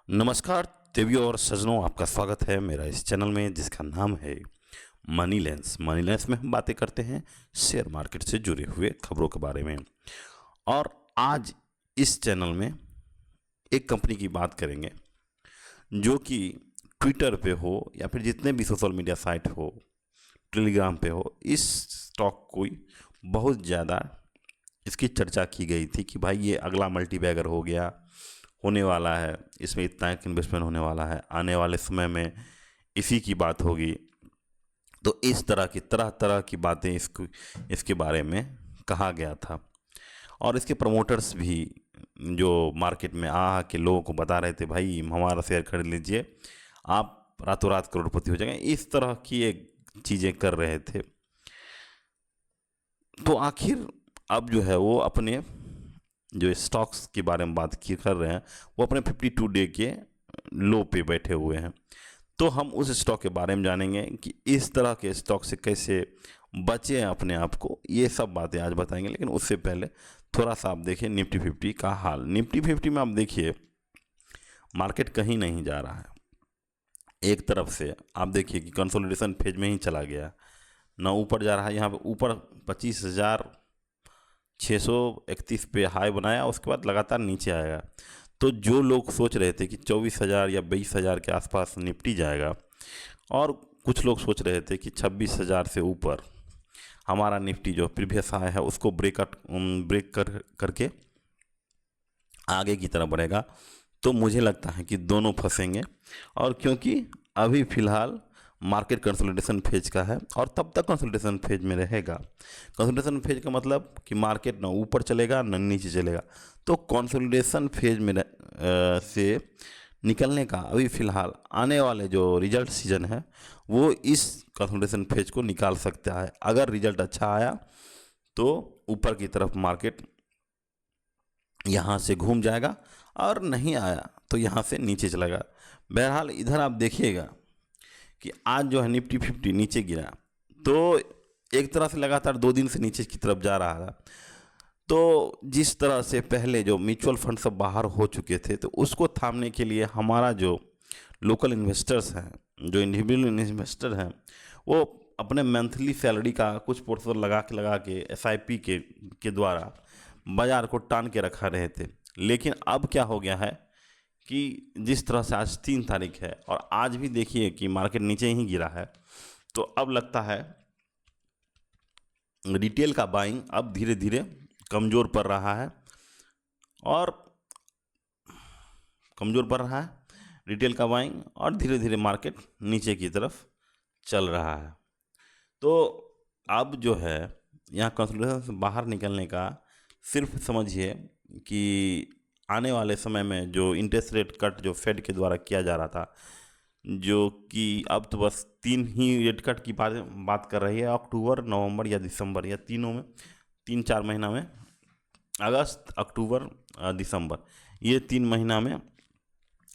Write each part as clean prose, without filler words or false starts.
नमस्कार देवियों और सज्जनों, आपका स्वागत है मेरा इस चैनल में जिसका नाम है मनी लेंस। मनी लेंस में हम बातें करते हैं शेयर मार्केट से जुड़े हुए खबरों के बारे में। और आज इस चैनल में एक कंपनी की बात करेंगे जो कि ट्विटर पे हो या फिर जितने भी सोशल मीडिया साइट हो, टेलीग्राम पे हो, इस स्टॉक को बहुत ज़्यादा इसकी चर्चा की गई थी कि भाई ये अगला मल्टीबैगर हो गया, होने वाला है, इसमें इतना एक इन्वेस्टमेंट होने वाला है, आने वाले समय में इसी की बात होगी। तो इस तरह तरह की बातें इसके बारे में कहा गया था। और इसके प्रमोटर्स भी जो मार्केट में आ के लोगों को बता रहे थे, भाई हमारा शेयर खरीद लीजिए, आप रातों रात करोड़पति हो जाएंगे, इस तरह की एक चीज़ें कर रहे थे। तो आखिर अब जो है वो अपने जो स्टॉक्स के बारे में बात कर रहे हैं, वो अपने 52 डे के लो पे बैठे हुए हैं। तो हम उस स्टॉक के बारे में जानेंगे कि इस तरह के स्टॉक से कैसे बचें अपने आप को, ये सब बातें आज बताएंगे। लेकिन उससे पहले थोड़ा सा आप देखिए निफ्टी 50 का हाल। निफ्टी 50 में आप देखिए मार्केट कहीं नहीं जा रहा है। एक तरफ से आप देखिए कि कंसोलिडेशन फेज में ही चला गया, ना ऊपर जा रहा है। यहाँ पे ऊपर 25,631 पे हाई बनाया, उसके बाद लगातार नीचे आएगा। तो जो लोग सोच रहे थे कि 24,000 या 22,000 के आसपास निपटी जाएगा, और कुछ लोग सोच रहे थे कि 26,000 से ऊपर हमारा निफ्टी जो प्रीवियस हाई है उसको ब्रेक करके आगे की तरफ बढ़ेगा, तो मुझे लगता है कि दोनों फंसेंगे। और क्योंकि अभी फ़िलहाल मार्केट कंसोलिडेशन फेज का है और तब तक कंसोलिडेशन फेज में रहेगा। कंसोलिडेशन फेज का मतलब कि मार्केट ना ऊपर चलेगा ना नीचे चलेगा। तो कंसोलिडेशन फेज में से निकलने का अभी फ़िलहाल आने वाले जो रिजल्ट सीजन है वो इस कंसोलिडेशन फेज को निकाल सकता है। अगर रिजल्ट अच्छा आया तो ऊपर की तरफ मार्केट यहाँ से घूम जाएगा, और नहीं आया तो यहाँ से नीचे चलेगा। बहरहाल इधर आप देखिएगा कि आज जो है निफ्टी 50 नीचे गिरा, तो एक तरह से लगातार 2 दिन से नीचे की तरफ जा रहा था। तो जिस तरह से पहले जो म्यूचुअल फंड सब बाहर हो चुके थे, तो उसको थामने के लिए हमारा जो लोकल इन्वेस्टर्स हैं, जो इंडिविजुअल इन्वेस्टर हैं, वो अपने मंथली सैलरी का कुछ पोर्शन लगा के एसआईपी के द्वारा बाज़ार को टान के रखा रहे थे। लेकिन अब क्या हो गया है कि जिस तरह से आज 3 तारीख है और आज भी देखिए कि मार्केट नीचे ही गिरा है, तो अब लगता है रिटेल का बाइंग अब धीरे धीरे कमज़ोर पड़ रहा है, और कमज़ोर पड़ रहा है रिटेल का बाइंग, और धीरे धीरे मार्केट नीचे की तरफ चल रहा है। तो अब जो है यहाँ कंसोलिडेशन से बाहर निकलने का सिर्फ समझिए कि आने वाले समय में जो इंटरेस्ट रेट कट जो फेड के द्वारा किया जा रहा था, जो कि अब तो बस 3 ही रेट कट की बात कर रही है, अक्टूबर, नवंबर या दिसंबर, या तीनों में 3-4 महीना में, अगस्त, अक्टूबर, दिसंबर, ये 3 महीना में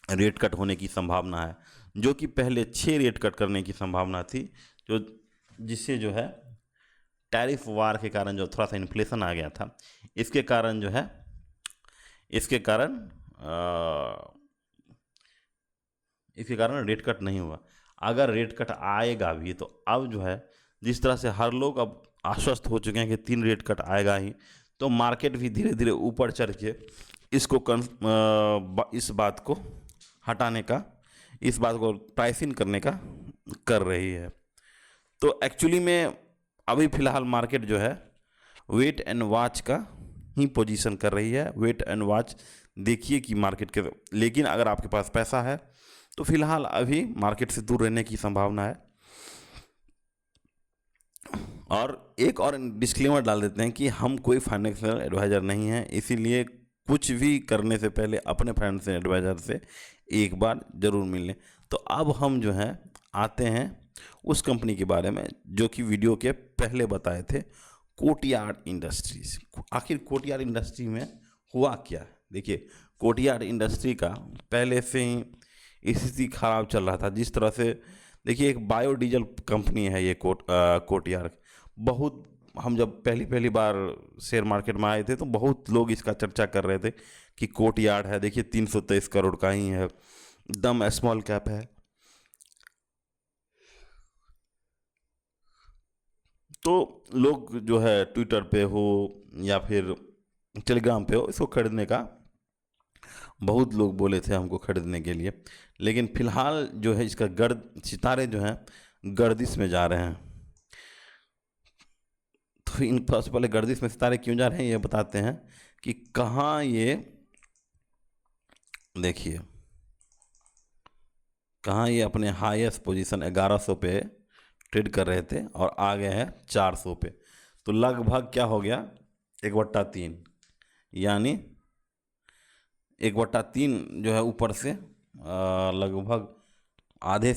रेट कट होने की संभावना है। जो कि पहले 6 रेट कट करने की संभावना थी, जो जिससे जो है टैरिफ वार के कारण जो थोड़ा सा इन्फ्लेशन आ गया था, इसके कारण जो है इसके कारण रेट कट नहीं हुआ। अगर रेट कट आएगा भी तो अब जो है जिस तरह से हर लोग अब आश्वस्त हो चुके हैं कि 3 रेट कट आएगा ही, तो मार्केट भी धीरे धीरे ऊपर चढ़ के इसको इस बात को हटाने का, इस बात को प्राइसिंग करने का कर रही है। तो एक्चुअली में अभी फ़िलहाल मार्केट जो है वेट एंड वॉच का ही पोजीशन कर रही है। वेट एंड वॉच देखिए कि मार्केट के, लेकिन अगर आपके पास पैसा है तो फिलहाल अभी मार्केट से दूर रहने की संभावना है। और एक और डिस्क्लेमर डाल देते हैं कि हम कोई फाइनेंशियल एडवाइज़र नहीं हैं, इसीलिए कुछ भी करने से पहले अपने फाइनेंशियल एडवाइज़र से एक बार ज़रूर मिल लें। तो अब हम जो हैं आते हैं उस कंपनी के बारे में जो कि वीडियो के पहले बताए थे, कोटियार्ड इंडस्ट्रीज़। आखिर कोटियार्ड इंडस्ट्री में हुआ क्या? देखिए, कोटियार्ड इंडस्ट्री का पहले से ही स्थिति खराब चल रहा था। जिस तरह से देखिए, एक बायोडीजल कंपनी है ये कोटियार्ड। बहुत, हम जब पहली बार शेयर मार्केट में आए थे तो बहुत लोग इसका चर्चा कर रहे थे कि कोटियार्ड है, देखिए 323 करोड़ का ही है, एकदम स्मॉल कैप है। तो लोग जो है ट्विटर पे हो या फिर टेलीग्राम पे हो, इसको खरीदने का बहुत लोग बोले थे हमको खरीदने के लिए, लेकिन फिलहाल जो है इसका सितारे जो हैं गर्दिश में जा रहे हैं। तो इन सबसे पहले गर्दिश में सितारे क्यों जा रहे हैं ये बताते हैं कि कहाँ ये, देखिए कहाँ ये अपने हाईएस्ट पोजीशन 1100 पे ट्रेड कर रहे थे और आ गए हैं 400 पे। तो लगभग क्या हो गया, 1/3, यानी 1/3 जो है ऊपर से लगभग आधे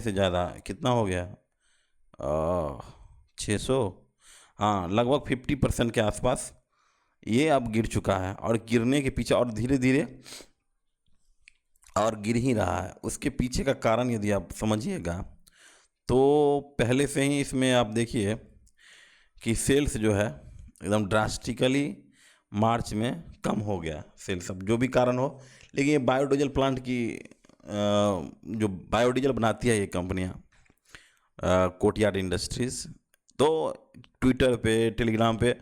से ज़्यादा कितना हो गया, 600, हाँ लगभग 50% के आसपास ये अब गिर चुका है। और गिरने के पीछे और धीरे धीरे और गिर ही रहा है। उसके पीछे का कारण यदि आप समझिएगा तो पहले से ही इसमें आप देखिए कि सेल्स जो है एकदम ड्रास्टिकली मार्च में कम हो गया सेल्स, अब जो भी कारण हो। लेकिन ये बायोडीजल प्लांट की जो बायोडीजल बनाती है ये कंपनियाँ, कोटयार्ड इंडस्ट्रीज़, तो ट्विटर पे टेलीग्राम पे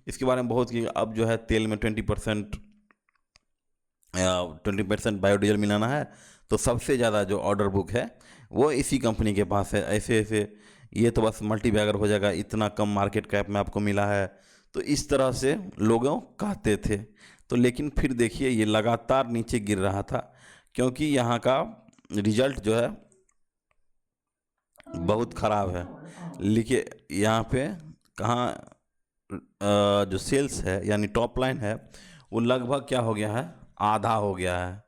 इसके बारे में बहुत कि अब जो है तेल में 20% बायोडीजल मिलाना है। तो सबसे ज़्यादा जो ऑर्डर बुक है वो इसी कंपनी के पास है। ऐसे ऐसे ये तो बस मल्टी बैगर हो जाएगा, इतना कम मार्केट कैप में आपको मिला है। तो इस तरह से लोगों कहते थे। तो लेकिन फिर देखिए ये लगातार नीचे गिर रहा था, क्योंकि यहाँ का रिजल्ट जो है बहुत ख़राब है। लिखिए यहाँ पे कहाँ जो सेल्स है यानी टॉप लाइन है वो लगभग क्या हो गया है, आधा हो गया है।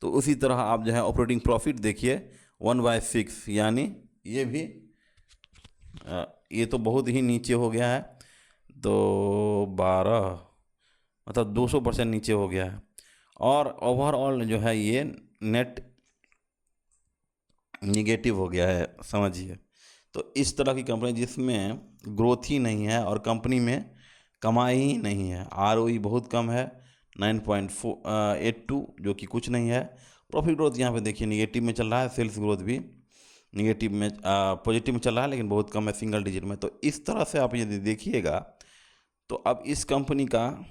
तो उसी तरह आप जो है ऑपरेटिंग प्रॉफिट देखिए 1/6, यानी ये भी ये तो बहुत ही नीचे हो गया है। तो 12 मतलब 200% नीचे हो गया है। और ओवरऑल जो है ये नेट निगेटिव हो गया है, समझिए। तो इस तरह की कंपनी जिसमें ग्रोथ ही नहीं है और कंपनी में कमाई ही नहीं है, आरओई बहुत कम है 9.82, जो कि कुछ नहीं है। प्रॉफिट ग्रोथ यहाँ पे देखिए निगेटिव में चल रहा है, सेल्स ग्रोथ भी निगेटिव में पॉजिटिव में चल रहा है, लेकिन बहुत कम है, सिंगल डिजिट में। तो इस तरह से आप यदि देखिएगा तो अब इस कंपनी का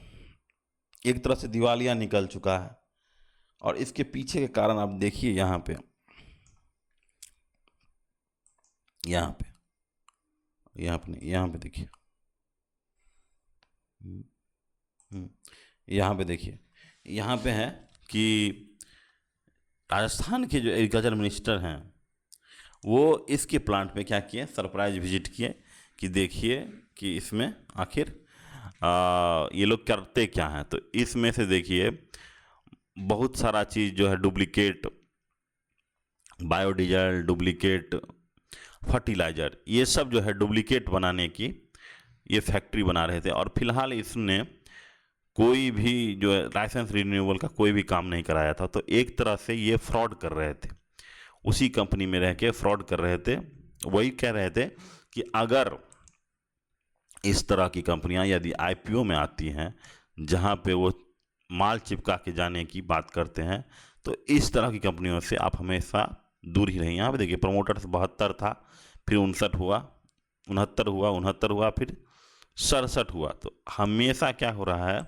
एक तरह से दिवालिया निकल चुका है। और इसके पीछे के कारण आप देखिए यहाँ पे देखिए, यहाँ पे देखिए, यहाँ पे है कि राजस्थान के जो एग्रीकल्चर मिनिस्टर हैं वो इसके प्लांट में क्या किए, सरप्राइज विजिट किए कि देखिए कि इसमें आखिर ये लोग करते क्या हैं। तो इसमें से देखिए बहुत सारा चीज़ जो है डुप्लीकेट बायोडीजल, डुप्लीकेट फर्टिलाइज़र, ये सब जो है डुप्लीकेट बनाने की ये फैक्ट्री बना रहे थे। और फिलहाल इसने कोई भी जो है लाइसेंस रिन्यूअल का कोई भी काम नहीं कराया था। तो एक तरह से ये फ्रॉड कर रहे थे, उसी कंपनी में रह के फ्रॉड कर रहे थे। वही कह रहे थे कि अगर इस तरह की कंपनियां यदि आईपीओ में आती हैं जहां पे वो माल चिपका के जाने की बात करते हैं, तो इस तरह की कंपनियों से आप हमेशा दूर ही रहें। यहाँ पे देखिए प्रमोटर्स 72 था, फिर 59 हुआ, 69 हुआ, फिर 67 हुआ। तो हमेशा क्या हो रहा है,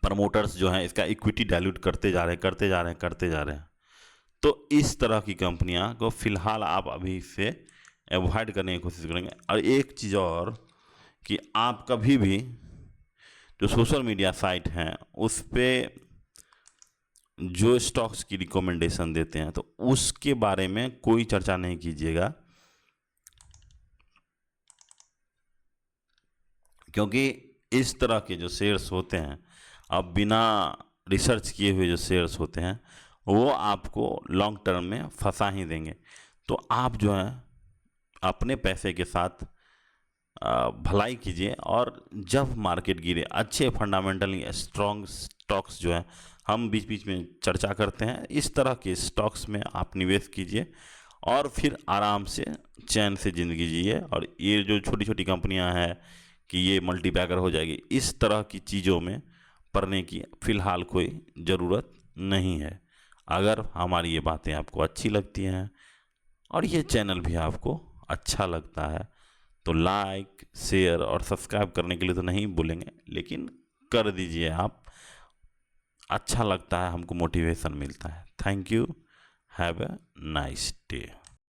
प्रमोटर्स जो हैं इसका इक्विटी डाइल्यूट करते जा रहे हैं। तो इस तरह की कंपनियां को फिलहाल आप अभी से अवॉइड करने की कोशिश करेंगे। और एक चीज़ और कि आप कभी भी जो सोशल मीडिया साइट हैं उस पर जो स्टॉक्स की रिकमेंडेशन देते हैं तो उसके बारे में कोई चर्चा नहीं कीजिएगा, क्योंकि इस तरह के जो शेयर्स होते हैं, अब बिना रिसर्च किए हुए जो शेयर्स होते हैं वो आपको लॉन्ग टर्म में फंसा ही देंगे। तो आप जो है अपने पैसे के साथ भलाई कीजिए, और जब मार्केट गिरे अच्छे फंडामेंटली स्ट्रॉन्ग स्टॉक्स जो है हम बीच बीच में चर्चा करते हैं, इस तरह के स्टॉक्स में आप निवेश कीजिए और फिर आराम से चैन से ज़िंदगी जिए। और ये जो छोटी छोटी कंपनियां हैं कि ये मल्टी बैगर हो जाएगी, इस तरह की चीज़ों में पढ़ने की फ़िलहाल कोई ज़रूरत नहीं है। अगर हमारी ये बातें आपको अच्छी लगती हैं और ये चैनल भी आपको अच्छा लगता है तो लाइक, शेयर और सब्सक्राइब करने के लिए तो नहीं बोलेंगे, लेकिन कर दीजिए आप। अच्छा लगता है, हमको मोटिवेशन मिलता है। Thank you. Have a nice day.